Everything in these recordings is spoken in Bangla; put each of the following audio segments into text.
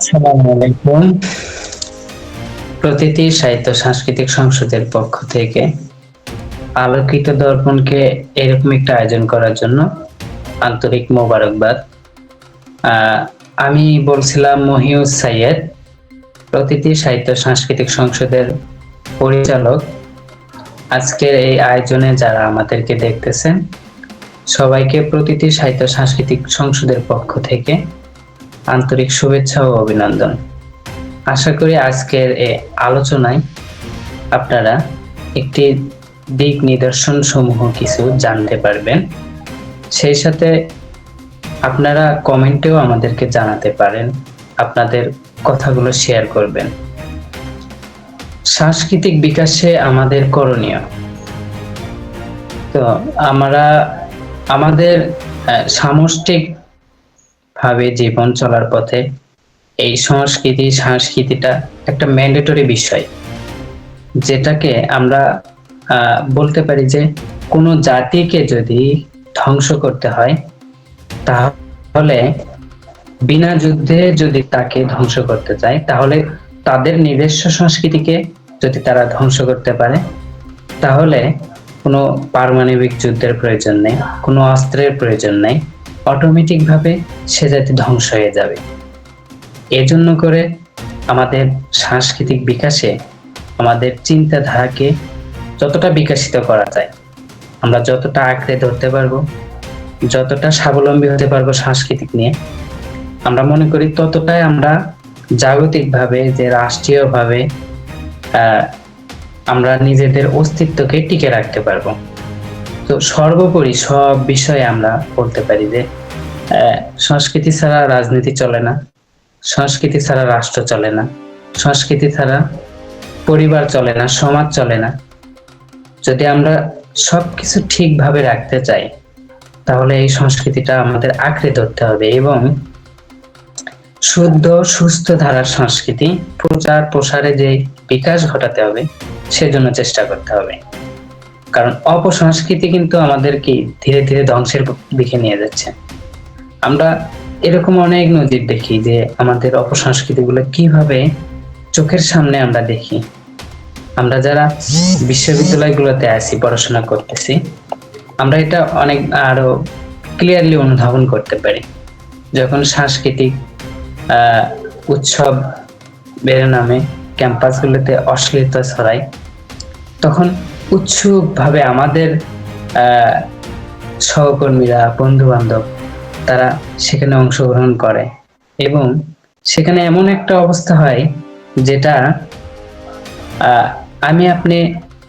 আসসালামু আলাইকুম। প্রতিটি সাহিত্য সাংস্কৃতিক সংসদের পক্ষ থেকে আলোকিত দর্পণকে এরকম একটা আয়োজন করার জন্য আন্তরিক মোবারকবাদ। আমি বলছিলাম মহিউস সাইয়েদ, প্রতিটি সাহিত্য সাংস্কৃতিক সংসদের পরিচালক। আজকের এই আয়োজনে যারা আমাদেরকে দেখতেছেন সবাইকে প্রতিটি সাহিত্য সাংস্কৃতিক সংসদের পক্ষ থেকে আন্তরিক শুভেচ্ছা ও অভিনন্দন। আশা করি আজকের এই আলোচনায় আপনারা একটি দিক নিদর্শন সমূহ কিছু জানতে পারবেন। সেই সাথে আপনারা কমেন্টেও আমাদেরকে জানাতে পারেন, আপনাদের কথাগুলো শেয়ার করবেন। সাংস্কৃতিক বিকাশে আমাদের করণীয়, তো আমরা আমাদের সামষ্টিক ভাবে জীবন চলার পথে এই সংস্কৃতিটা একটা ম্যান্ডেটরি বিষয়, যেটাকে আমরা বলতে পারি যে কোনো জাতিকে যদি ধ্বংস করতে হয় তাহলে বিনা যুদ্ধে যদি তাকে ধ্বংস করতে চায়, তাহলে তাদের নিজস্ব সংস্কৃতিকে যদি তারা ধ্বংস করতে পারে তাহলে কোনো পারমাণবিক যুদ্ধের প্রয়োজন নেই, কোনো অস্ত্রের প্রয়োজন নেই, অটোমেটিক ভাবে সে জাতি ধ্বংস হয়ে যাবে। এজন্য করে আমাদের সাংস্কৃতিক বিকাশে আমাদের চিন্তাধারাকে যতটা বিকশিত করা যায়, আমরা যতটা আঁকড়ে ধরতে পারবো, যতটা স্বাবলম্বী হতে পারবো সাংস্কৃতিক নিয়ে, আমরা মনে করি ততটাই আমরা জাগতিকভাবে যে রাষ্ট্রীয়ভাবে আমরা নিজেদের অস্তিত্বকে টিকে রাখতে পারবো। তো সর্বোপরি সব বিষয়ে আমরা বলতে পারি যে সংস্কৃতি ছাড়া রাজনীতি চলে না, সংস্কৃতি ছাড়া রাষ্ট্র চলে না, সংস্কৃতি ছাড়া পরিবার চলে না, সমাজ চলে না। যদি আমরা সবকিছু ঠিকভাবে রাখতে চাই তাহলে এই সংস্কৃতিটা আমাদের আঁকড়ে ধরতে হবে এবং শুদ্ধ সুস্থ ধারার সংস্কৃতি প্রচার প্রসারে যে বিকাশ ঘটাতে হবে সেজন্য চেষ্টা করতে হবে। কারণ অপসংস্কৃতি কিন্তু আমাদেরকে ধীরে ধীরে ধ্বংসের দিকে নিয়ে যাচ্ছে। আমরা এরকম অনেক নজির দেখি যে আমাদের অপসংস্কৃতিগুলো কিভাবে চোখের সামনে আমরা দেখি। আমরা যারা বিশ্ববিদ্যালয়গুলোতে আছি, পড়াশোনা করতেছি, আমরা এটা অনেক আরো ক্লিয়ারলি অনুধাবন করতে পারি। যখন সাংস্কৃতিক উৎসব বের নামে ক্যাম্পাসগুলোতে অশ্লীলতা ছড়ায়, তখন উৎসুকভাবে আমাদের সহকর্মীরা, বন্ধু বান্ধব তারা সেখানে অংশগ্রহণ করে এবং সেখানে এমন একটা অবস্থা হয় যেটা আমি আপনি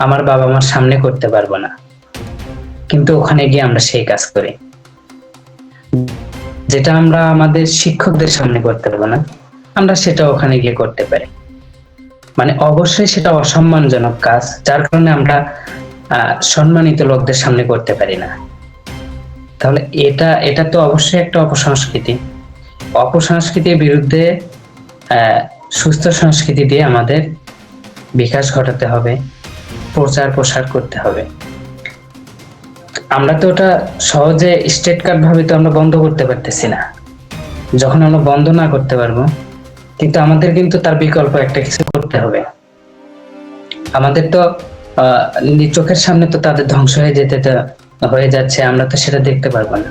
আমার বাবা মার সামনে করতে পারবো না, কিন্তু ওখানে গিয়ে আমরা সেই কাজ করি। যেটা আমরা আমাদের শিক্ষকদের সামনে করতে পারবো না, আমরা সেটা ওখানে গিয়ে করতে পারি। মানে অবশ্যই সেটা অসম্মানজনক কাজ, যার কারণে আমরা সম্মানিত লোকদের সামনে করতে পারি না। তাহলে এটা তো অবশ্যই একটা অপসংস্কৃতি। অপসংস্কৃতির বিরুদ্ধে সুস্থ সংস্কৃতি দিয়ে আমাদের বিকাশ ঘটাতে হবে, প্রচার প্রসার করতে হবে। আমরা তো ওটা সহজে স্টেট কার্ড ভাবে তো আমরা বন্ধ করতে পারতেছি না। যখন আমরা বন্ধ না করতে পারবো, কিন্তু আমাদের কিন্তু তার বিকল্প একটা কিছু করতে হবে। আমাদের তো চোখের সামনে তো তাদের ধ্বংস হয়ে যাচ্ছে, আমরা তো সেটা দেখতে পারবো না।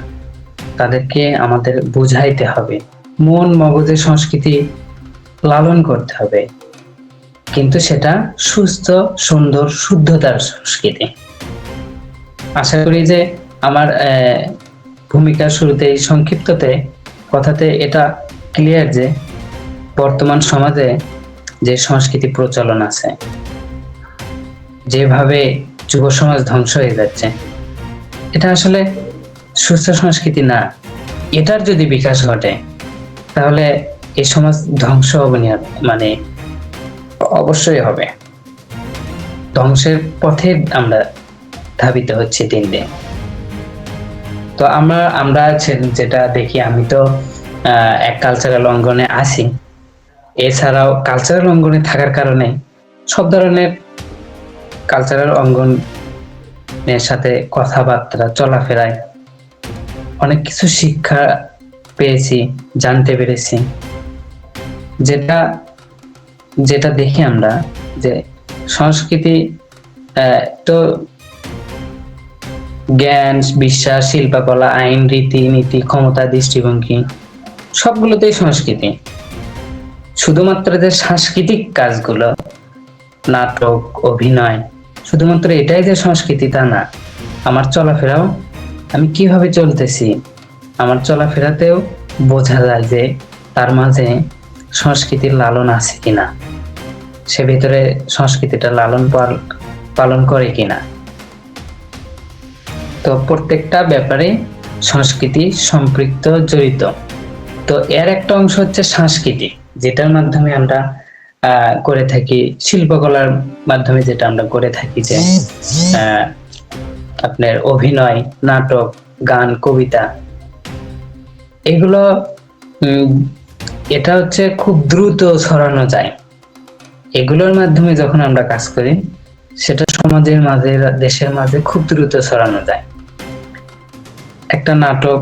তাদেরকে আমাদের বুঝাইতে হবে, মন মগজের সংস্কৃতি লালন করতে হবে, কিন্তু সেটা সুস্থ, সুন্দর, শুদ্ধতার সংস্কৃতি। আশা করি যে আমার ভূমিকার শুরুতে সংক্ষিপ্ততে কথাতে এটা ক্লিয়ার যে বর্তমান সমাজে যে সংস্কৃতি প্রচলন আছে, যেভাবে যুব সমাজ ধ্বংস হয়ে যাচ্ছে, এটা আসলে সুস্থ সংস্কৃতি না। এটার যদি বিকাশ ঘটে তাহলে এই সমাজ ধ্বংস হবে, মানে অবশ্যই হবে। ধ্বংসের পথে আমরা ধাবিত হচ্ছে দিন দিন। তো আমরা যেটা দেখি, আমি তো এক কালচারাল অঙ্গনে আছি, এছাড়াও কালচারাল অঙ্গনে থাকার কারণে সব ধরনের কালচারাল অঙ্গনের সাথে কথাবার্তা, চলাফেরায় অনেক কিছু শিক্ষা পেয়েছি, জানতে পেরেছি। যেটা যেটা দেখি আমরা যে সংস্কৃতি তো জ্ঞান, বিশ্বাস, শিল্পকলা, আইন, রীতি নীতি, ক্ষমতা, দৃষ্টিভঙ্গি সবগুলোতেই সংস্কৃতি। শুধুমাত্র যে সাংস্কৃতিক কাজগুলো, নাটক, অভিনয়, শুধুমাত্র এটাই যে সংস্কৃতি তা না। আমার চলাফেরাও, আমি কিভাবে চলতেছি, আমার চলাফেরাতেও বোঝা যায় যে তার মাঝে সংস্কৃতির লালন আছে কিনা, সে ভিতরে সংস্কৃতিটা লালন পালন করে কিনা। তো প্রত্যেকটা ব্যাপারে সংস্কৃতি সম্পৃক্ত, জড়িত। তো এর একটা অংশ হচ্ছে সংস্কৃতি, যেটার মাধ্যমে আমরা করে থাকি, শিল্পকলার মাধ্যমে যেটা আমরা করে থাকি, যে আপনার অভিনয়, নাটক, গান, কবিতা, এগুলো এটা হচ্ছে খুব দ্রুত ছড়ানো যায়। এগুলোর মাধ্যমে যখন আমরা কাজ করি, সেটা সমাজের মাঝে, দেশের মাঝে খুব দ্রুত ছড়ানো যায়। একটা নাটক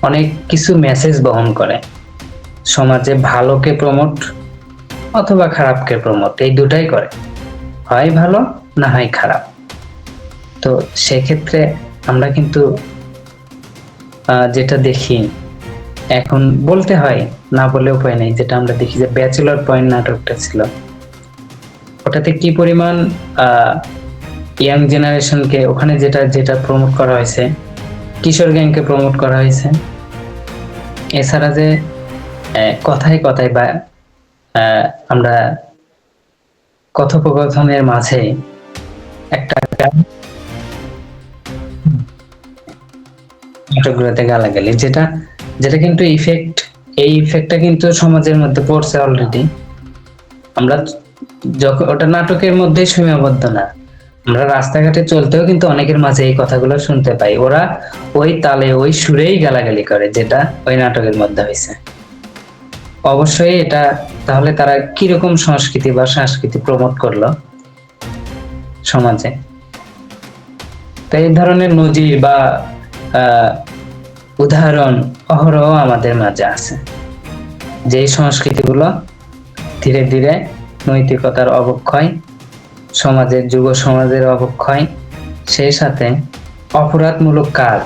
অনেক কিছু মেসেজ বহন করে, সমাজে ভালোকে প্রমোট অথবা খারাপকে প্রমোট, এই দুটাই করে, হয় ভালো না হয় খারাপ। তো সেক্ষেত্রে আমরা কিন্তু যেটা দেখি, এখন বলতে হয়, না বলে উপায় নেই, যেটা আমরা দেখি যে ব্যাচেলর পয়েন্ট নাটকটা ছিল, ওটাতে কি পরিমাণ ইয়াং জেনারেশনকে ওখানে যেটা যেটা প্রমোট করা হয়েছে, কিশোর গ্যাংকে প্রমোট করা হয়েছে। এছাড়া যে কথায় কথায় বা আমরা কথোপকথনের মাঝে একটা নাটকগুলোতে গালাগালি, যেটা যেটা কিন্তু এই ইফেক্টটা কিন্তু সমাজের মধ্যে পড়ছে অলরেডি। আমরা যখন ওটা নাটকের মধ্যে সীমাবদ্ধ না, আমরা রাস্তাঘাটে চলতেও কিন্তু অনেকের মাঝে এই কথাগুলো শুনতে পাই। ওরা ওই তালে, ওই সুরেই গালাগালি করে, যেটা ওই নাটকের মধ্যে হয়েছে। অবশ্যই এটা তাহলে তারা কিরকম সংস্কৃতি বা সংস্কৃতি প্রমোট করলো সমাজে। তো এই ধরনের নজির বা উদাহরণ অহরহ আমাদের মাঝে আছে, যে সংস্কৃতিগুলো ধীরে ধীরে নৈতিকতার অবক্ষয়, সমাজের যুব সমাজের অবক্ষয়, সেই সাথে অপরাধমূলক কাজ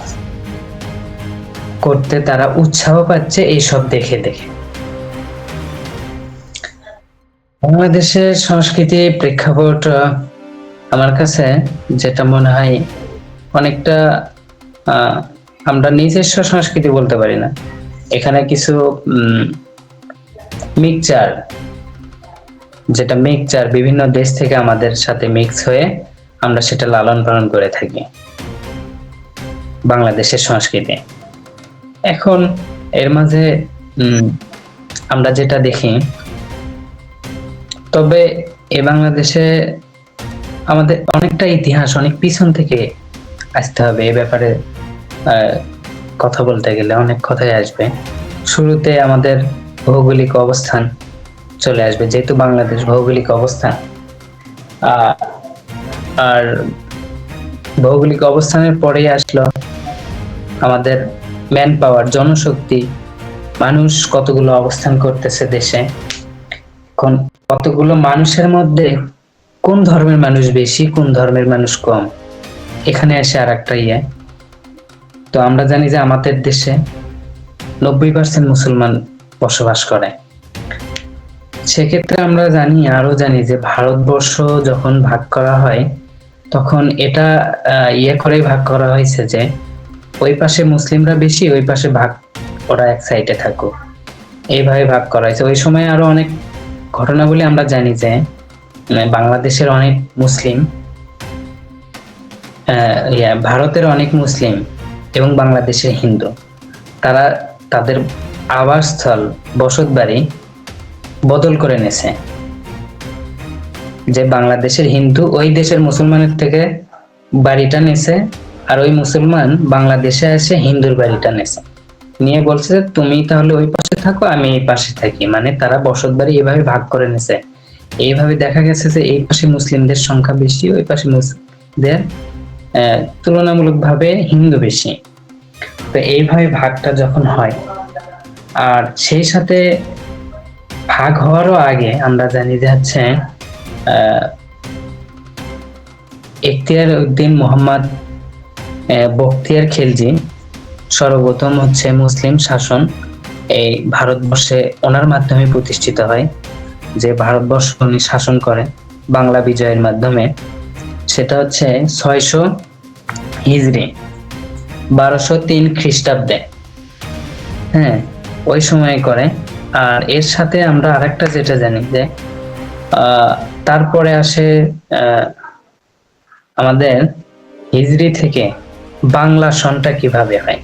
করতে তারা উৎসাহ পাচ্ছে এইসব দেখে দেখে। বাংলাদেশের সংস্কৃতি প্রেক্ষাপট আমার কাছে যেটা মনে হয়, অনেকটা আমরা নিজস্ব সংস্কৃতি বলতে পারি না, এখানে কিছু মিক্সচার, যেটা মিক্সচার বিভিন্ন দেশ থেকে আমাদের সাথে মিক্স হয়ে আমরা সেটা লালন পালন করে থাকি বাংলাদেশের সংস্কৃতি। এখন এর মাঝে আমরা যেটা দেখি, তবে এই বাংলাদেশে আমাদের অনেকটা ইতিহাস, অনেক পিছন থেকে আসতে হবে এ ব্যাপারে কথা বলতে গেলে অনেক কথাই আসবে। শুরুতে আমাদের ভৌগোলিক অবস্থান চলে আসবে, যেহেতু বাংলাদেশ ভৌগোলিক অবস্থান, আর ভৌগোলিক অবস্থানের পরেই আসলো আমাদের ম্যান পাওয়ার, জনশক্তি, মানুষ কতগুলো অবস্থান করতেছে দেশে, এখন কতগুলো মানুষের মধ্যে কোন ধর্মের মানুষ বেশি, কোন ধর্মের মানুষ কম, এখানে আসে আর একটা তো আমরা জানি যে আমাদের দেশে 90% মুসলমান বসবাস করে। সেক্ষেত্রে আমরা জানি যে ভারতবর্ষ যখন ভাগ করা হয়, তখন এটা করে ভাগ করা হয়েছে যে ওই পাশে মুসলিমরা বেশি, ওই পাশে ভাগ, ওরা এক সাইডে থাকুক, এইভাবে ভাগ করা হয়েছে। ওই সময় আরো অনেক ঘটনাবলী আমরা জানি যে বাংলাদেশের অনেক মুসলিম, ভারতের অনেক মুসলিম এবং বাংলাদেশের হিন্দু, তারা তাদের আবাসস্থল, বসত বাড়ি বদল করে নেছে। যে বাংলাদেশের হিন্দু ওই দেশের মুসলমানের থেকে বাড়িটা নেছে, আর ওই মুসলমান বাংলাদেশে এসে হিন্দুর বাড়িটা নেছে, নিয়ে বলছে তুমি তাহলে ওই পাশে থাকো, আমি এই পাশে থাকি, মানে তারা বসত বাড়ি এভাবে ভাগ করে নেছে। এইভাবে দেখা গেছে যে এই পাশে মুসলিমদের সংখ্যা বেশি, ওই পাশে মুসলিমদের তুলনামূলকভাবে হিন্দু বেশি। তো এইভাবে ভাগটা যখন হয়, আর সেই সাথে ভাগ হওয়ারও আগে আমরা জানি যে হচ্ছে আহ ইখতিয়ার উদ্দিন মোহাম্মদ বখতিয়ার খিলজি সর্বপ্রথম হচ্ছে মুসলিম শাসন এই ভারতবর্ষে ওনার মাধ্যমে প্রতিষ্ঠিত হয়। যে ভারতবর্ষ উনি শাসন করেন বাংলা বিজয়ের মাধ্যমে, সেটা হচ্ছে 600 হিজরি 1203 খ্রিস্টাব্দে। হ্যাঁ, ওই সময় করে। আর এর সাথে আমরা আরেকটা যেটা জানি যে তারপরে আসে আমাদের হিজরি থেকে বাংলা সনটা কিভাবে হয়।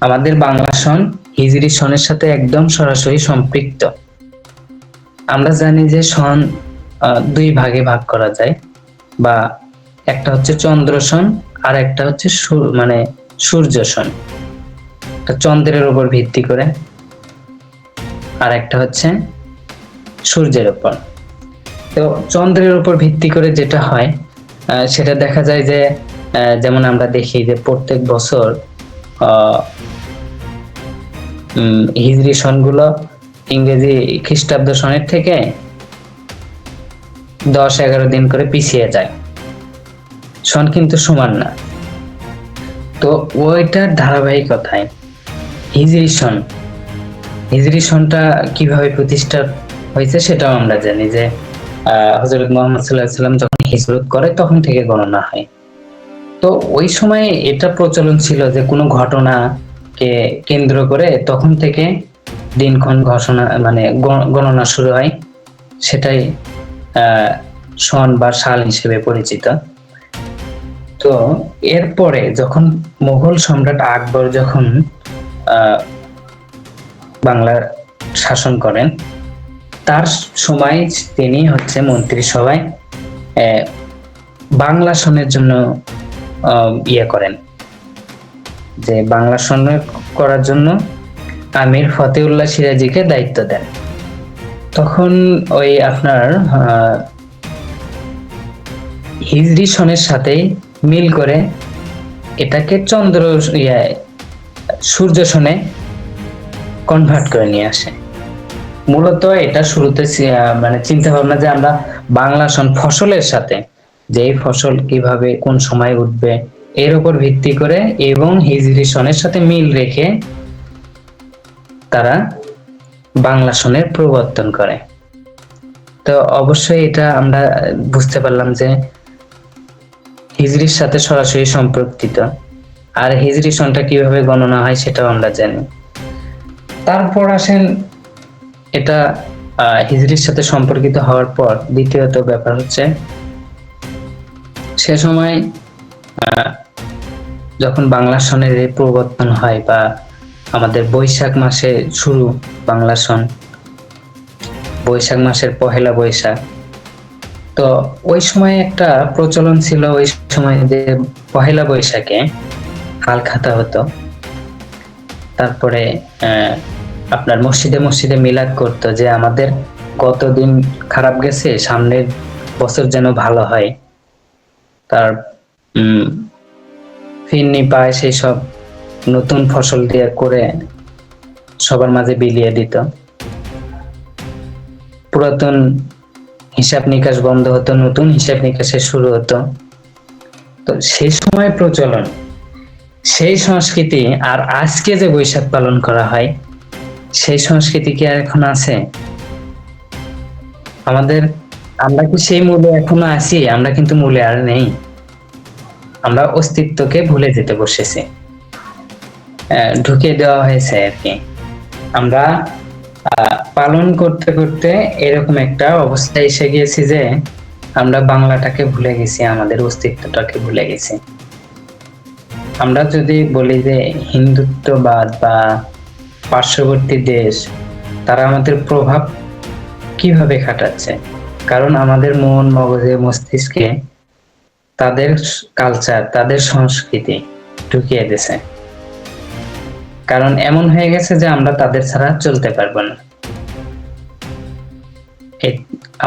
আমাদের বাংলা সন হিজরি সনের সাথে একদম সরাসরি সম্পৃক্ত। আমরা জানি যে সন দুই ভাগে ভাগ করা যায়, বা একটা হচ্ছে চন্দ্র সন আর একটা হচ্ছে মানে সূর্য সন, চন্দ্রের উপর ভিত্তি করে, আর একটা হচ্ছে সূর্যের উপর। তো চন্দ্রের উপর ভিত্তি করে যেটা হয় সেটা দেখা যায় যে যেমন আমরা দেখি যে প্রত্যেক বছর হিজরি সনগুলো ইংরেজি খ্রিস্টাব্দ সনের থেকে 10-11 দিন করে পিছিয়ে যায়। সন কিন্তু সমান না। তো ওইটার ধারাবাহিকতায় হিজরি সনটা কিভাবে প্রতিষ্ঠা হয়েছে সেটাও আমরা জানি যে হযরত মুহাম্মদ সাল্লাল্লাহু আলাইহি ওয়াসাল্লাম যখন হিজরত করে তখন থেকে গণনা হয়। তো ওই সময় এটা প্রচলন ছিল যে কোনো ঘটনাকে কেন্দ্র করে তখন থেকে দিনক্ষণ ঘোষণা মানে গণনা শুরু হয়, সেটাই সন বা সাল হিসেবে পরিচিত। তো এরপরে যখন মুঘল সম্রাট আকবর যখন বাংলার শাসন করেন, তার সময় তিনি হচ্ছে মন্ত্রিসভায় বাংলা সনের জন্য ইয়ে করেন, যে বাংলা সন করার জন্য আমির ফতেউল্লাহ সিরাজিকে দায়িত্ব দেন। তখন ওই আপনার হিজরি সনের সাথে মিল করে এটাকে সূর্য সনে কনভার্ট করে নিয়ে আসে। মূলত এটা শুরুতে মানে চিন্তা ভাবনা যে আমরা বাংলা সন ফসলের সাথে, যে এই ফসল কিভাবে কোন সময় উঠবে এর উপর ভিত্তি করে এবং হিজরি সনের সাথে মিল রেখে তারা বাংলা সনের প্রবর্তন করে। তো অবশ্যই এটা আমরা বুঝতে পারলাম যে হিজরির সাথে সরাসরি সম্পর্কিত। আর হিজরি সনটা কিভাবে গণনা হয় সেটাও আমরা জানি। তারপর আসেন এটা হিজরির সাথে সম্পর্কিত হওয়ার পর দ্বিতীয়ত ব্যাপার হচ্ছে সে সময় যখন বাংলা সনের প্রবর্তন হয় বা আমাদের বৈশাখ মাসে শুরু বাংলা সন, বৈশাখ মাসের পহেলা বৈশাখ। তো ওই সময় একটা প্রচলন ছিল, ওই সময় যে পহেলা বৈশাখে হালখাতা হতো, তারপরে আপনার মসজিদে মসজিদে মিলাদ করতো যে আমাদের গত দিন খারাপ গেছে, সামনের বছর যেন ভালো হয়, তার ফিরনি পায় সেই সব নতুন ফসল দিয়ে করে সবার মাঝে বিলিয়ে দিত। পুরাতন হিসাব নিকাশ বন্ধ হতো, নতুন হিসাব নিকাশের শুরু হতো। তো সেই সময় প্রচলন, সেই সংস্কৃতি আর আজকে যে বৈশাখ পালন করা হয় সেই সংস্কৃতি কি আর এখন আছে? আমরা কি সেই মূলে এখনো আছি? আমরা কিন্তু মূলে আর নেই। আমরা অস্তিত্বকে ভুলে যেতে বসেছি, ঢুকিয়ে দেওয়া হয়েছে আর কি। আমরা পালন করতে করতে এরকম একটা অবস্থায় এসে গিয়েছি যে আমরা বাংলাটাকে ভুলে গেছি, আমাদের অস্তিত্বটাকে ভুলে গেছি। আমরা যদি বলি যে হিন্দুত্ববাদ বা পার্শ্ববর্তী দেশ, তারা আমাদের প্রভাব কিভাবে খাটাচ্ছে? কারণ আমাদের মন মগজে মস্তিষ্কে তাদের কালচার, তাদের সংস্কৃতি ঢুকিয়ে দিয়েছে। কারণ এমন হয়ে গেছে যে আমরা তাদের ছাড়া চলতে পারবো না।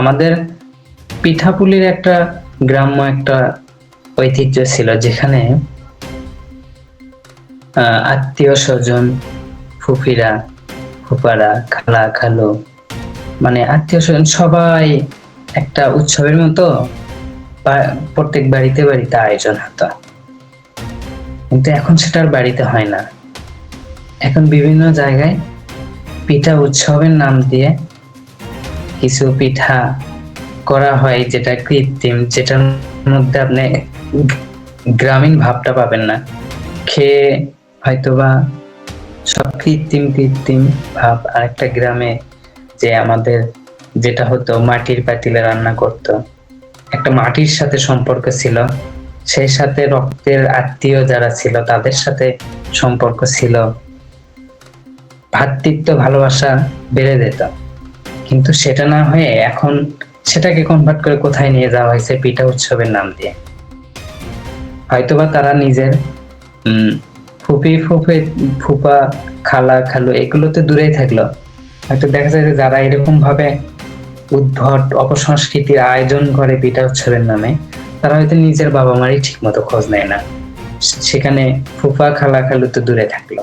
আমাদের পিঠাপুলির একটা গ্রাম্য একটা ঐতিহ্য ছিল, যেখানে আত্মীয় স্বজন, ফুফিরা, ফুপারা, খালা, খালু মানে আত্মীয় স্বজন সবাই একটা উৎসবের মতো প্রত্যেক বাড়িতে বাড়িতে আয়োজন হতো, কিন্তু এখন সেটা আর বাড়িতে হয় না। এখন বিভিন্ন জায়গায় পিঠা উৎসবের নাম দিয়ে কিছু পিঠা করা হয়, যেটা কৃত্রিম, যেটার মধ্যে আপনি গ্রামীণ ভাবটা পাবেন না। খেয়ে হয়তোবা সব কৃত্রিম কৃত্রিম ভাব। আর একটা গ্রামে যে আমাদের যেটা হতো, মাটির পাতিলে রান্না করতো, একটা মাটির সাথে সম্পর্ক ছিল, সেই সাথে রক্তের আত্মীয় যারা ছিল তাদের সাথে সম্পর্ক ছিল, ভ্রাতৃত্ব ভালোবাসা বেড়ে যেত। কিন্তু সেটা না হয়ে এখন সেটাকে কনভার্ট করে কোথায় নিয়ে যাওয়া হয়েছে, পিঠা উৎসবের নাম দিয়ে। হয়তোবা তারা নিজের ফুপা খালা খালু এগুলোতে দূরেই থাকলো, হয়তো দেখা যায় যে যারা এরকম ভাবে উদ্ভট অপসংস্কৃতির আয়োজন করে পিঠা উৎসবের নামে, তারা হয়তো নিজের বাবা মারই ঠিক মতো খোঁজ নেয় না, সেখানে ফুপা খালা খালু তো দূরে থাকলো।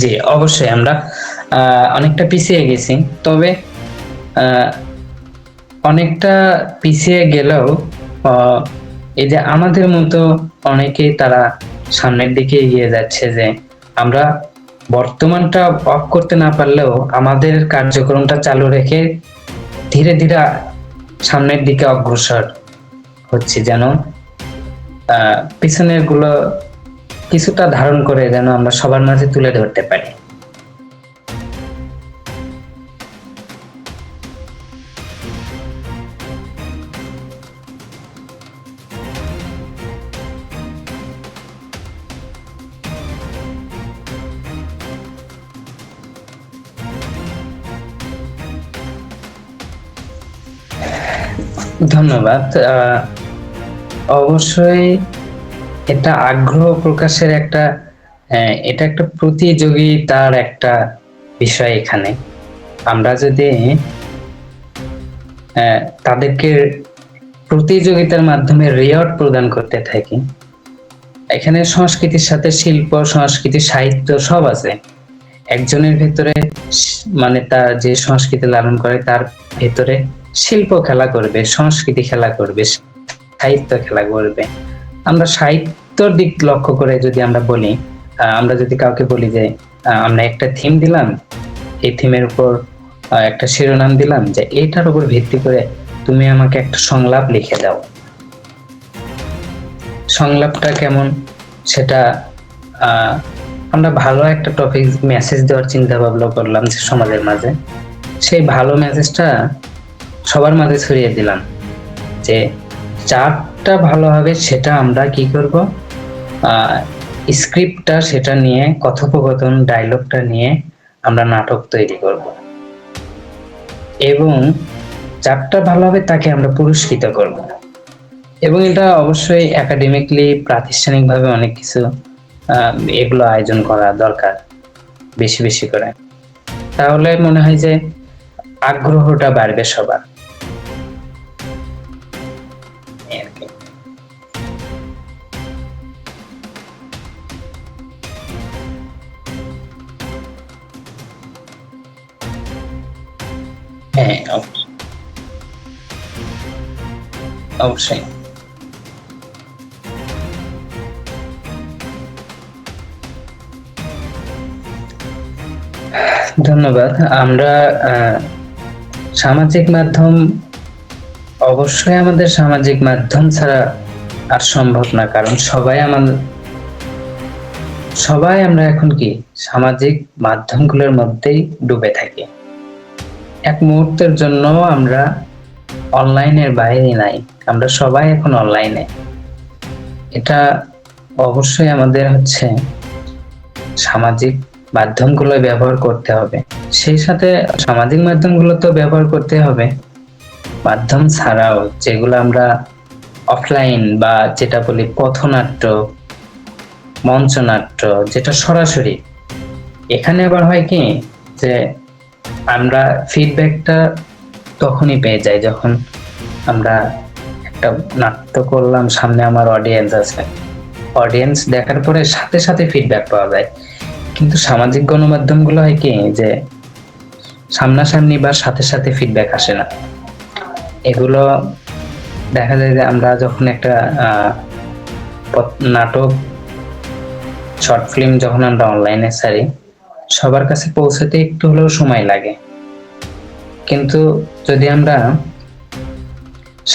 জি অবশ্যই আমরা অনেকটা পিছিয়ে গেছি, তবে অনেকটা পিছিয়ে গেলেও এই যে আমাদের মতো অনেকেই তারা সামনের দিকে এগিয়ে যাচ্ছে, যে আমরা বর্তমানটা অফ করতে না পারলেও আমাদের কার্যক্রমটা চালু রেখে ধীরে ধীরে সামনের দিকে অগ্রসর হচ্ছে, যেন পিছনের গুলো কিছুটা ধারণ করে যেন আমরা সবার মাঝে তুলে ধরতে পারি। ধন্যবাদ। অবশ্যই এটা আগ্রহ প্রকাশের একটা এটা একটা প্রতিযোগিতার একটা বিষয়। এখানে আমরা যদি তাদেরকে প্রতিযোগিতার মাধ্যমে রিওয়ার্ড প্রদান করতে থাকি, এখানে সংস্কৃতির সাথে শিল্প সংস্কৃতি সাহিত্য সব আছে। একজনের ভেতরে মানে তার যে সংস্কৃতি লালন করে, তার ভেতরে শিল্প খেলা করবে, সংস্কৃতি খেলা করবে, সাহিত্য খেলা করবে। আমরা সাহিত্যর দিক লক্ষ্য করে যদি আমরা বলি, আমরা যদি কাউকে বলি যে আমরা একটা থিম দিলাম, এই থিমের উপর একটা শিরোনাম দিলাম যে এটার উপর ভিত্তি করে তুমি আমাকে একটা সংলাপ লিখে দাও। সংলাপটা কেমন সেটা আমরা ভালো একটা টপিক মেসেজ দেওয়ার চিন্তা ভাবনা করলাম যে সমাজের মাঝে, সেই ভালো মেসেজটা সবার মাঝে ছড়িয়ে দিলাম, যে চারটা ভালো হবে সেটা আমরা কি করব, স্ক্রিপ্টটা সেটা নিয়ে, কথোপকথন ডায়লগটা নিয়ে আমরা নাটক তৈরি করব, এবং চারটা ভালো হবে তাকে আমরা পুরস্কৃত করব। এবং এটা অবশ্যই একাডেমিকলি প্রাতিষ্ঠানিকভাবে অনেক কিছু এগুলো আয়োজন করা দরকার বেশি বেশি করে, তাহলে মনে হয় যে আগ্রহটা বাড়বে সবার। হ্যাঁ অবশ্যই। ধন্যবাদ। আমরা সামাজিক মাধ্যম, অবশ্যই আমাদের সামাজিক মাধ্যম ছাড়া আর সম্ভব না, কারণ সবাই আমরা এখন কি সামাজিক মাধ্যমগুলোর মধ্যেই ডুবে থাকি। এক মুহূর্তের জন্য আমরা অনলাইনের বাইরে নাই, আমরা সবাই এখন অনলাইনে। এটা অবশ্যই আমাদের হচ্ছে সামাজিক মাধ্যমগুলো ব্যবহার করতে হবে, সেই সাথে সামাজিক মাধ্যমগুলো তো ব্যবহার করতে হবে মাধ্যম ছাড়াও, যেগুলো আমরা অফলাইন বা যেটা বলি পথনাট্য, মঞ্চনাট্য, যেটা সরাসরি। এখানে আবার হয় কি যে আমরা ফিডব্যাকটা তখনই পেয়ে যাই যখন আমরা একটা নাট্য করলাম, সামনে আমার অডিয়েন্স আছে, অডিয়েন্স দেখার পরে সাথে সাথে ফিডব্যাক পাওয়া যায়। কিন্তু সামাজিক গণমাধ্যমগুলো হয় কি যে সামনাসামনি বা সাথে সাথে ফিডব্যাক আসে না। এগুলো দেখা যায় যে আমরা যখন একটা নাটক, শর্ট ফিল্ম যখন আমরা অনলাইনে ছাড়ি, সবার কাছে পৌঁছাতে একটু হলেও সময় লাগে। কিন্তু যদি আমরা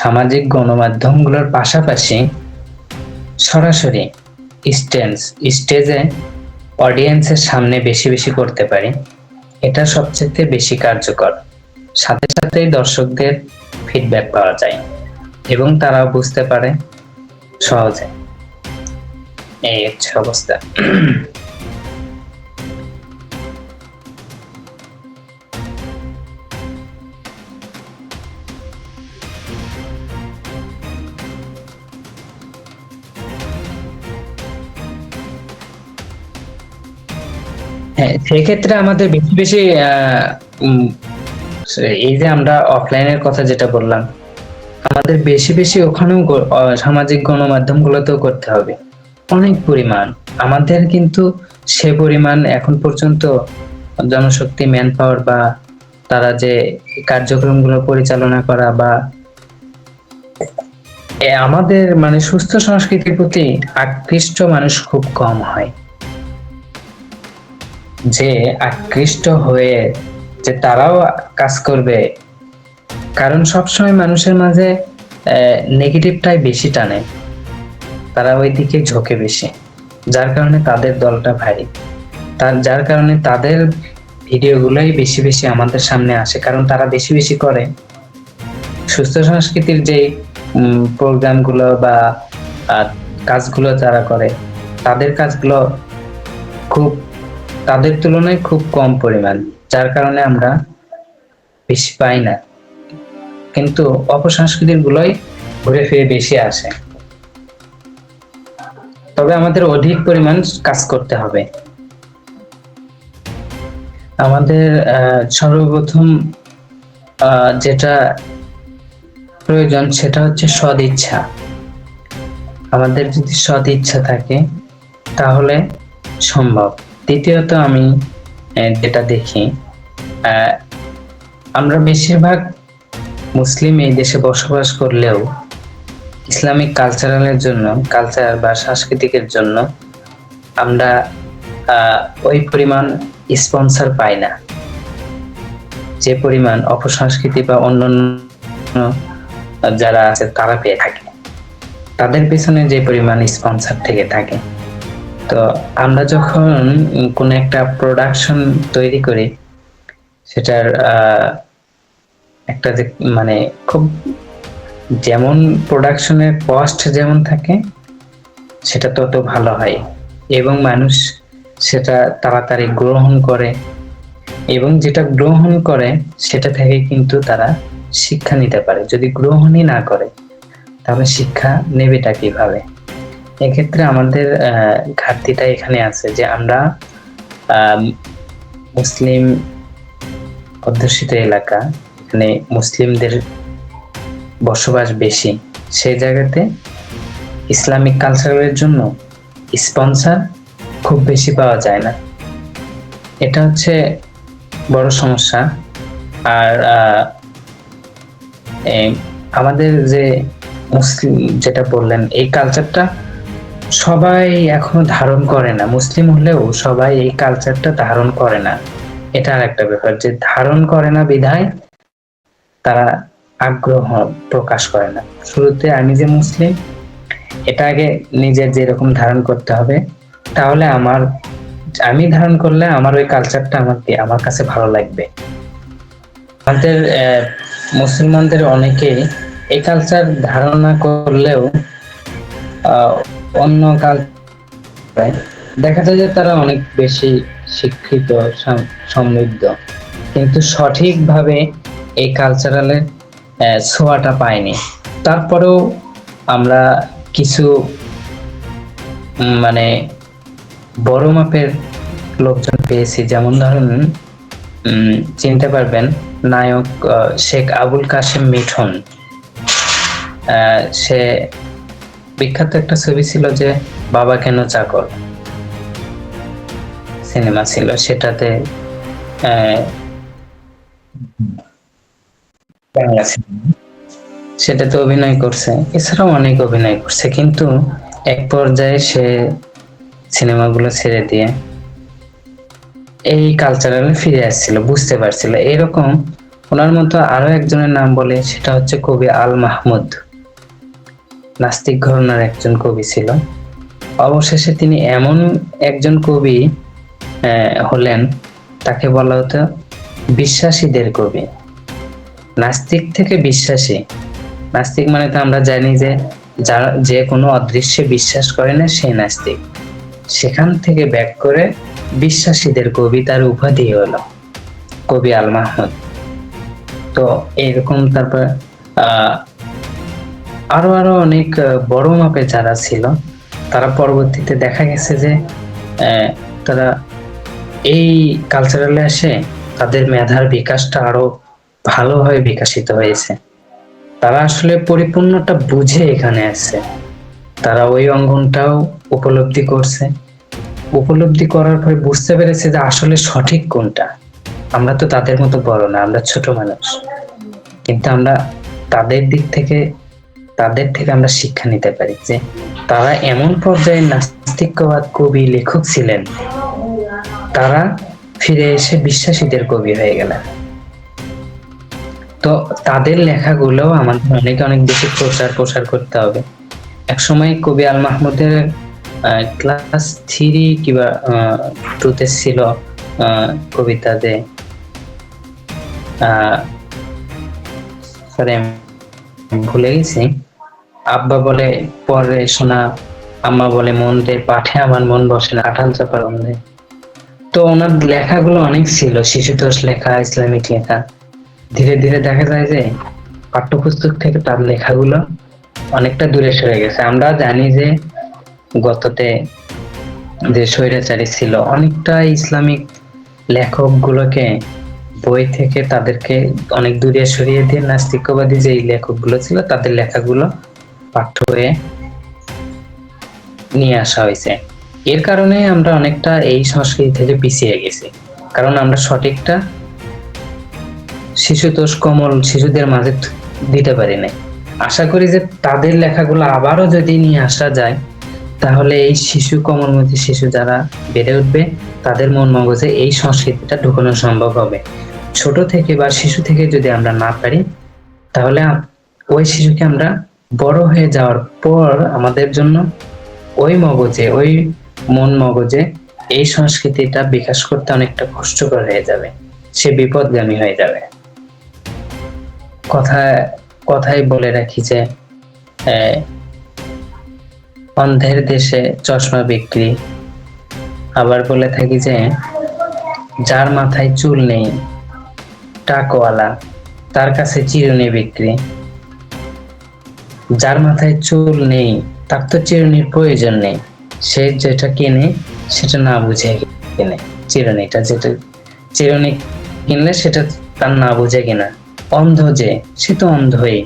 সামাজিক গণমাধ্যমগুলোর পাশাপাশি সরাসরি স্টেজে অডিয়েন্সের সামনে বেশি বেশি করতে পারি, এটা সবচেয়ে বেশি কার্যকর। সাথে সাথেই দর্শকদের ফিডব্যাক পাওয়া যায় এবং তারা বুঝতে পারে সহজে। এই হচ্ছে অবস্থা। হ্যাঁ, সেক্ষেত্রে আমাদের বেশি বেশি এই যে আমরা অফলাইনের কথা যেটা বললাম, আমাদের বেশি বেশি ওখানেও সামাজিক গণমাধ্যম গুলোতেও করতে হবে অনেক পরিমাণ। আমাদের কিন্তু সে পরিমাণ এখন পর্যন্ত জনশক্তি, ম্যান পাওয়ার বা তারা যে কার্যক্রমগুলো পরিচালনা করা বা আমাদের মানে সুস্থ সংস্কৃতির প্রতি আকৃষ্ট মানুষ খুব কম হয়। যে আকৃষ্ট হয়ে যে তারাও কাজ করবে, কারণ সবসময় মানুষের মাঝে নেগেটিভটাই বেশি টানে, তারা ওই দিকে ঝোঁকে বেশি, যার কারণে তাদের দলটা ভারী, যার কারণে তাদের ভিডিওগুলোই বেশি বেশি আমাদের সামনে আসে, কারণ তারা বেশি বেশি করে। সুস্থ সংস্কৃতির যে প্রোগ্রামগুলো বা কাজগুলো তারা করে, তাদের কাজগুলো খুব তাদের তুলনায় খুব কম পরিমাণ, যার কারণে আমরা বেশি পাই না। কিন্তু অপসংস্কৃতির গুলোই ঘুরে ফিরে বেশি আসে। তবে আমাদের অধিক পরিমাণ কাজ করতে হবে। আমাদের সর্বপ্রথম যেটা প্রয়োজন সেটা হচ্ছে সদ ইচ্ছা। আমাদের যদি সদ ইচ্ছা থাকে তাহলে সম্ভব। দ্বিতীয়ত আমি যেটা দেখি, আমরা বেশিরভাগ মুসলিম এই দেশে বসবাস করলেও ইসলামিক কালচার বা সাংস্কৃতিকের জন্য আমরা ওই পরিমাণ স্পন্সর পাই না যে পরিমাণ অপসংস্কৃতি বা অন্যান্য যারা আছে তারা পেয়ে থাকে। তাদের পেছনে যে পরিমাণ স্পন্সর থেকে থাকে, তো আমরা যখন কোন একটা প্রোডাকশন তৈরি করি, সেটার একটা যে মানে খুব যেমন প্রোডাকশনের কস্ট যেমন থাকে সেটা তত ভালো হয় এবং মানুষ সেটা তাড়াতাড়ি গ্রহণ করে, এবং যেটা গ্রহণ করে সেটা থেকে কিন্তু তারা শিক্ষা নিতে পারে। যদি গ্রহণই না করে তাহলে শিক্ষা নেবেটা কিভাবে? এক্ষেত্রে আমাদের ঘাটতিটা এখানে আছে যে আমরা মুসলিম অধ্যুষিত এলাকা, এখানে মুসলিমদের বসবাস বেশি, সেই জায়গাতে ইসলামিক কালচারের জন্য স্পন্সর খুব বেশি পাওয়া যায় না। এটা হচ্ছে বড় সমস্যা। আর আমাদের যে মুসলিম যেটা বললেন, এই কালচারটা সবাই এখনো ধারণ করে না। মুসলিম হলেও সবাই এই কালচারটা ধারণ করে না। এটা আর একটা ব্যাপার যে ধারণ করে না বিধায় তারা আগ্রহ প্রকাশ করে না। শুরুতে আমি যে মুসলিম এটা আগে নিজের যেরকম ধারণ করতে হবে, তাহলে আমি ধারণ করলে আমার ওই কালচারটা আমার কাছে ভালো লাগবে। আমাদের মুসলমানদের অনেকেই এই কালচার ধারণা করলেও অন্য কালচার দেখা যায় যে তারা অনেক বেশি শিক্ষিত, সমৃদ্ধ, কিন্তু সঠিকভাবে এই কালচারালের ছোঁয়াটা পায়নি। তারপরেও আমরা কিছু মানে বড় মাপের লোকজন পেয়েছি, যেমন ধরুন চিনতে পারবেন নায়ক শেখ আবুল কাশেম মিঠুন। সে বিখ্যাত একটা ছবি ছিল যে বাবা কেন চাকর, সিনেমা ছিল, সেটাতে বাংলা সিনেমা, সেটাতে অভিনয় করছে। এছাড়াও অনেক অভিনয় করছে, কিন্তু এক পর্যায়ে সে সিনেমাগুলো ছেড়ে দিয়ে এই কালচারালে ফিরে আসছিল, বুঝতে পারছিল। এরকম ওনার মতো আরো একজনের নাম বলে, সেটা হচ্ছে কবি আল মাহমুদ। নাস্তিক ঘরানার একজন কবি ছিল। অবশেষে তিনি এমন একজন কবি হলেন, তাকে বলা হতো বিশ্বাসীদের কবি। নাস্তিক থেকে বিশ্বাসী। নাস্তিক মানে তো আমরা জানি যে যারা যে কোনো অদৃশ্যে বিশ্বাস করে না সে নাস্তিক। সেখান থেকে ব্যাক করে বিশ্বাসীদের কবি, তার উপাধি হলো কবি আল মাহমুদ। তো এরকম তারপর আরো আরো অনেক বড় মাপে যারা ছিল, তারা পরবর্তীতে দেখা গেছে যে তারা এই কালচারালে এসে তাদের মেধার বিকাশটা আরো ভালোভাবে বিকশিত হয়েছে। তারা আসলে পরিপূর্ণটা বুঝে এখানে আসছে, তারা ওই অঙ্গনটাও উপলব্ধি করছে। উপলব্ধি করার পরে বুঝতে পেরেছে যে আসলে সঠিক কোনটা। আমরা তো তাদের মতো বড় না, আমরা ছোট মানুষ, কিন্তু আমরা তাদের থেকে আমরা শিক্ষা নিতে পারি যে তারা এমন পর্যায়ে নাস্তিকবাদ কবি লেখক ছিলেন, তারা ফিরে এসে বিশ্বাসীদের কবি হয়ে গেলেন। তো তাদের লেখাগুলো আমাদের অনেক বেশি প্রসার করতে হবে। এক সময় কবি আল মাহমুদের ক্লাস 3 কিংবা 2 ছিল কবিতাতে সরি ভুলে গেছি। আব্বা বলে পরে শোনা, আম্মা বলে মন দে, পাঠে আমার মন বসে না, আঠাল চাপার অন্ধে। তো ওনার লেখাগুলো অনেক ছিল, শিশুতোষ লেখা, ইসলামিক লেখা। ধীরে ধীরে দেখা যায় যে পাঠ্যপুস্তক থেকে তার লেখাগুলো অনেকটা দূরে সরে গেছে। আমরা জানি যে গততে যে স্বৈরাচারী ছিল, অনেকটা ইসলামিক লেখকগুলোকে বই থেকে তাদেরকে অনেক দূরে সরিয়ে দিয়ে নাস্তিকবাদী যে লেখকগুলো ছিল তাদের লেখাগুলো পাঠ্য হয়ে নিয়ে আসা হয়েছে। এর কারণে আমরা অনেকটা এই সংস্কৃতি থেকে পিছিয়ে গেছি, কারণ আমরা সঠিকটা শিশুতোষ কোমল শিশুদের মাঝে দিতে পারি নাই। আশা করি যে তাদের লেখাগুলো আবারও যদি নিয়ে আসা যায়, তাহলে এই শিশু কোমলমতি শিশু যারা বেড়ে উঠবে, তাদের মন মগজে এই সংস্কৃতিটা ঢুকানো সম্ভব হবে। ছোট থেকে বা শিশু থেকে যদি আমরা না পারি, তাহলে ওই শিশুকে আমরা বড় হয়ে যাওয়ার পর আমাদের জন্য ওই মগজে, ওই মন মগজে এই সংস্কৃতিটা বিকাশ করতে অনেকটা কষ্টকর হয়ে যাবে, সে বিপদগামী হয়ে যাবে। কথাই বলে রাখি যে অন্ধের দেশে চশমা বিক্রি। আবার বলে থাকি যে যার মাথায় চুল নেই, টাকওয়ালা, তার কাছে চিরুনি বিক্রি। যার মাথায় চুল নেই, তার তো চিরুনির প্রয়োজন নেই, সে যেটা কিনে সেটা না বুঝে কিনে। চিরুনিটা যেটা চিরুনি কিনলে সেটা তার না বুঝে কিনা। অন্ধ যে, সে তো অন্ধই,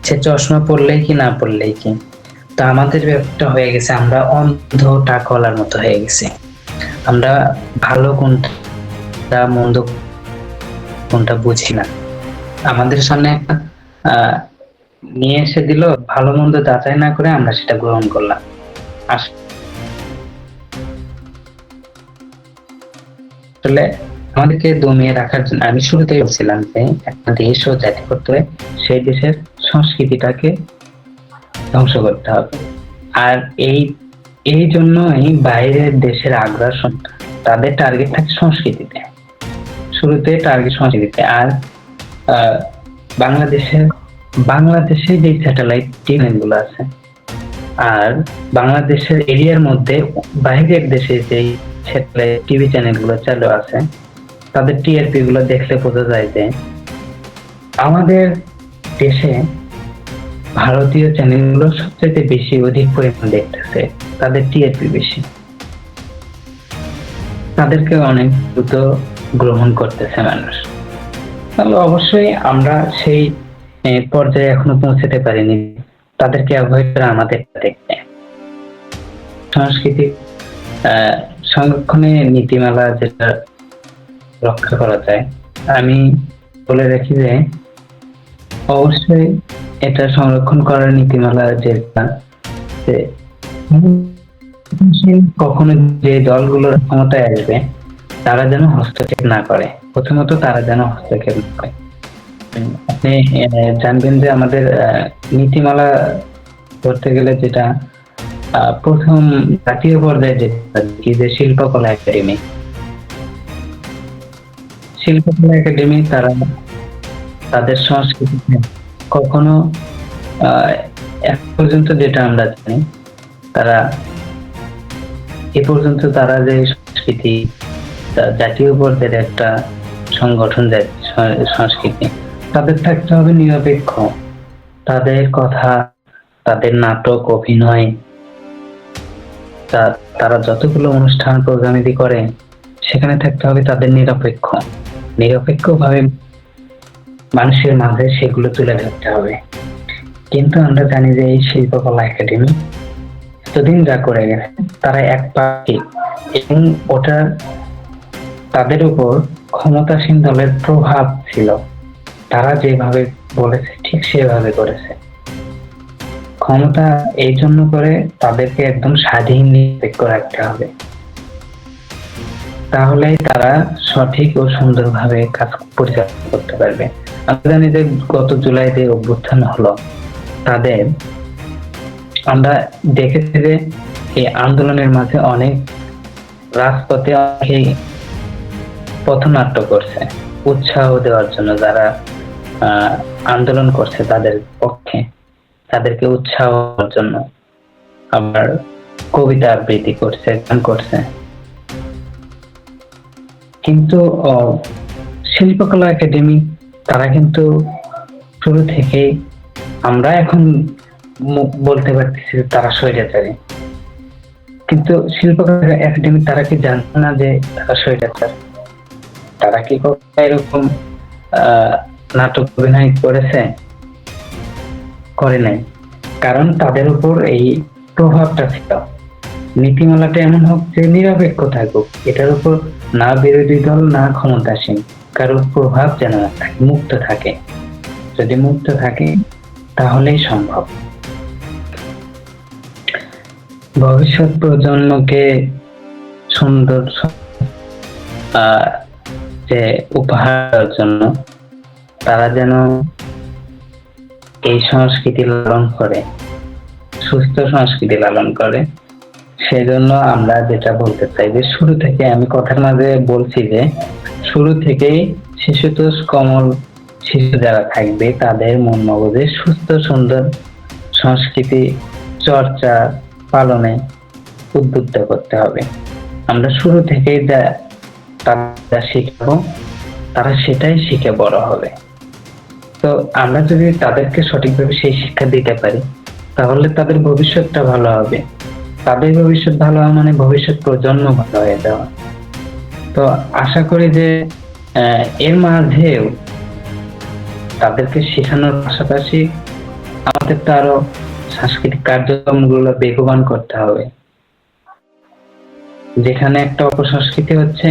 সে চশমা পরলেই কি না পরলেই কি। তো আমাদের ব্যাপারটা হয়ে গেছে, আমরা অন্ধ টাকওয়ালার মতো হয়ে গেছি। আমরা ভালো কোনটা মন্দ কোনটা বুঝি না। আমাদের সামনে একটা নিয়ে এসে দিল, ভালো মন্দ যাচাই না করে আমরা সেটা গ্রহণ করলাম। আসলে আমাদেরকে দমিয়ে রাখার জন্য আমি শুরুতেই বলছিলাম যে একটা দেশ ও জাতি করতে হয়, সেই দেশের সংস্কৃতিটাকে ধ্বংস করতে হবে। আর এই জন্যই বাইরের দেশের আগ্রাসন, তাদের টার্গেট থাকে সংস্কৃতিতে, শুরুতে টার্গেট সংস্কৃতিতে। আর বাংলাদেশে যে স্যাটেলাইট টিভি গুলো আছে, আর বাংলাদেশের এরিয়ার মধ্যে বাইরের দেশে যে স্যাটেলাইট টিভি চ্যানেল গুলো চালু আছে, তাদের টিআরপি গুলো দেখলে বোঝা যায় যে আমাদের দেশে ভারতীয় চ্যানেলগুলো সবচেয়ে বেশি অধিক পরিমাণ দেখতেছে, তাদের টিআরপি বেশি, তাদেরকে অনেক দ্রুত গ্রহণ করতেছে মানুষ। তাহলে অবশ্যই আমরা সেই পর্যায়ে এখনো পৌঁছাতে পারিনি তাদেরকে অ্যাভয়েড করে আমাদের দেখতে। সাংস্কৃতিক সংরক্ষণে নীতিমালা যেটা রক্ষা করা যায়, আমি বলে রাখি যে অবশ্যই এটা সংরক্ষণ করার নীতিমালা যেটা, যে কখনো যে দলগুলোর ক্ষমতায় আসবে তারা যেন হস্তক্ষেপ না করে। প্রথমত তারা যেন হস্তক্ষেপ না করে। আপনি জানবেন যে আমাদের নীতিমালা ধরতে গেলে যেটা প্রথম জাতীয় পর্যায়ে যে শিল্পকলা একাডেমি, তারা তাদের সংস্কৃতিতে কখনো এক পর্যন্ত যেটা আমরা জানি, তারা এ পর্যন্ত তারা যে সংস্কৃতি জাতীয় পর্যায়ের একটা সংগঠন, সংস্কৃতি, তাদের থাকতে হবে নিরপেক্ষ। তাদের কথা, তাদের নাটক, অভিনয়, তারা যতগুলো অনুষ্ঠান প্রোগ্রামিতি করে সেখানে থাকতে হবে তাদের নিরপেক্ষভাবে মানুষের মাঝে সেগুলো তুলে ধরতে হবে। কিন্তু আমরা জানি যে এই শিল্পকলা একাডেমি এতদিন যা করে গেছে, তারা এক পাখি, এবং ওটা তাদের উপর ক্ষমতাসীন দলের প্রভাব ছিল। তারা যেভাবে বলেছে ঠিক সেভাবে করেছে। ক্ষমতা এই জন্য করে তাদেরকে একদম স্বাধীন নিরপেক্ষ রাখতে হবে, তাহলেই তারা সঠিক ও সুন্দরভাবে কাজ পরিচালনা করতে পারবে। আমরা জানি যে গত জুলাইতে অভ্যুত্থান হলো, তাদের আমরা দেখেছি যে এই আন্দোলনের মাঝে অনেক রাজপথে অনেকেই পথনাট্য করছে উৎসাহ দেওয়ার জন্য। যারা আন্দোলন করছে তাদের পক্ষে, তাদেরকে উৎসাহ দেওয়ার জন্য আবার কবিতা আবৃত্তি করছে, গান করছে। কিন্তু শিল্পকলা একাডেমি তারা কিন্তু শুরু থেকে, আমরা এখন বলতে পারতেছি যে তারা স্বৈরাচারী, কিন্তু শিল্পকলা একাডেমি তারা কি জানতো না যে তারা স্বৈরাচার? তারা কি এরকম নাটক অভিনয় করেছে? করে নাই, কারণ তাদের উপর এই প্রভাবটা ছিল। নীতিমালাটা এমন হোক যে নিরপেক্ষ থাকুক, এটার উপর না বিরোধী দল না ক্ষমতাসীন কারোর প্রভাব যেন না থাকে, মুক্ত থাকে। যদি মুক্ত থাকে তাহলেই সম্ভব। ভবিষ্যৎ প্রজন্মকে সুন্দর যে উপহার জন্য তারা যেন এই সংস্কৃতি লালন করে, সুস্থ সংস্কৃতি লালন করে, সেজন্য আমরা যেটা বলতে চাই যে শুরু থেকে, আমি কথার মাঝে বলছি যে শুরু থেকেই শিশুতোষ কোমল শিশু যারা থাকবে তাদের মন মগজে সুস্থ সুন্দর সংস্কৃতি চর্চা পালনে উদ্বুদ্ধ করতে হবে। আমরা শুরু থেকেই যা শিখাবো তারা সেটাই শিখে বড় হবে। তো আমরা যদি তাদেরকে সঠিকভাবে সেই শিক্ষা দিতে পারি তাহলে তাদের ভবিষ্যৎটা ভালো হবে। তাদের ভবিষ্যৎ ভালো হওয়া মানে ভবিষ্যৎ প্রজন্ম ভালো হয়ে যাওয়া। তো আশা করি যে এর মাঝেও তাদেরকে শেখানোর পাশাপাশি আমাদের তো আরো সাংস্কৃতিক কার্যক্রমগুলো বেগবান করতে হবে। যেখানে একটা অপসংস্কৃতি হচ্ছে,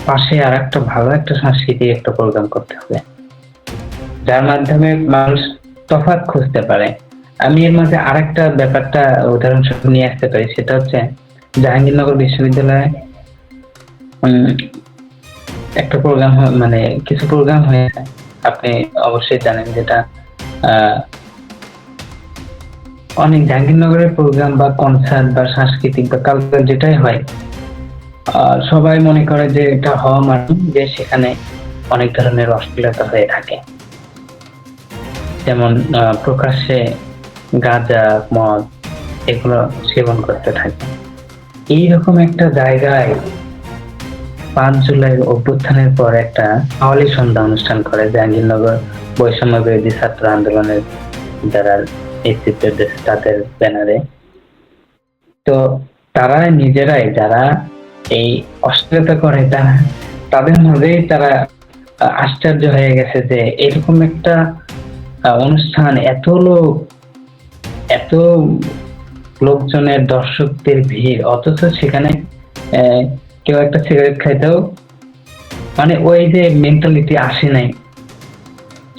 পাশে আর একটা ভালো একটা সাংস্কৃতিক একটা প্রোগ্রাম করতে হবে, যার মাধ্যমে মানুষ তফাৎ খুঁজতে পারে। আমি এর মাঝে আরেকটা ব্যাপারটা উদাহরণস্বরূপ নিয়ে আসতে পারি, সেটা হচ্ছে জাহাঙ্গীরনগর বিশ্ববিদ্যালয়ে একটা প্রোগ্রাম, মানে কিছু প্রোগ্রাম হয়েছে, আপনি অবশ্যই জানেন, যেটা অনেক জাহাঙ্গীরনগরের প্রোগ্রাম বা কনসার্ট বা সাংস্কৃতিক বা কালচার যেটাই হয়, সবাই মনে করে যে এটা হওয়া মানে যে সেখানে অনেক ধরনের অশ্লীলতা হয়ে থাকে, যেমন প্রকাশ্যে গাঁজা মদ এগুলো সেবন করতে থাকে। এইরকম একটা জায়গায় 5 জুলাই অভ্যুত্থানের পর একটা আওয়ালী সন্ধ্যা অনুষ্ঠান করে জাহাঙ্গীরনগর বৈষম্য বিরোধী ছাত্র আন্দোলনের যারা নেতৃত্ব দিচ্ছে তাদের ব্যানারে। তো তারা নিজেরাই যারা এই অশ্লীলতা করে, তাদের মধ্যেই তারা আশ্চর্য হয়ে গেছে যে এরকম একটা অনুষ্ঠান, এত লোক এত লোকজনের দর্শকদের ভিড়, অথচ সেখানে কেউ একটা সিগারেট খাইতেও মানে ওই যে মেন্টালিটি আসে নাই।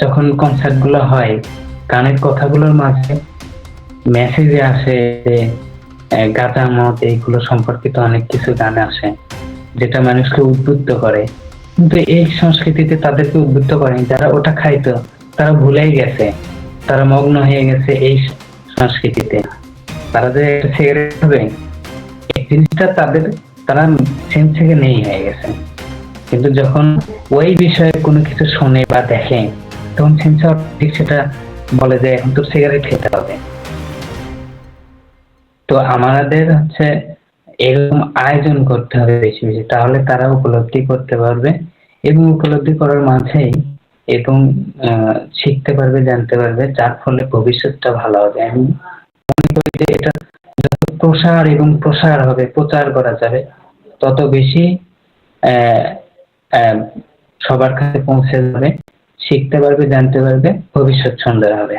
যখন কনসার্ট গুলো হয়, গানের কথাগুলোর মাঝে মেসেজে আসে যে গাঁজা মদ এইগুলো সম্পর্কিত অনেক কিছু গান আসে, যেটা মানুষকে উদ্বুদ্ধ করে। কিন্তু এই সংস্কৃতিতে তাদেরকে উদ্বুদ্ধ করেনি। যারা ওটা খাইতো তারা ভুলেই গেছে, তারা মগ্ন হয়ে গেছে এই সংস্কৃতিতে। তারা যে একটা সিগারেট খাবে এই জিনিসটা তারা সেন্স থেকে নেই হয়ে গেছে। কিন্তু যখন ওই বিষয়ে কোনো কিছু শোনে বা দেখে, তখন সেন্স ঠিক সেটা বলে যে এখন তো সিগারেট খেতে হবে। তো আমাদের হচ্ছে এরকম আয়োজন করতে হবে বেশি বেশি, তাহলে তারা উপলব্ধি করতে পারবে, এবং উপলব্ধি করার মাঝেই এবং শিখতে পারবে, জানতে পারবে, যার ফলে ভবিষ্যৎটা ভালো হবে। আমি মনে করি যে এটা যত প্রসার এবং প্রসার হবে, প্রচার করা যাবে, তত বেশি আহ আহ সবার কাছে পৌঁছে যাবে, শিখতে পারবে, জানতে পারবে, ভবিষ্যৎ সুন্দর হবে।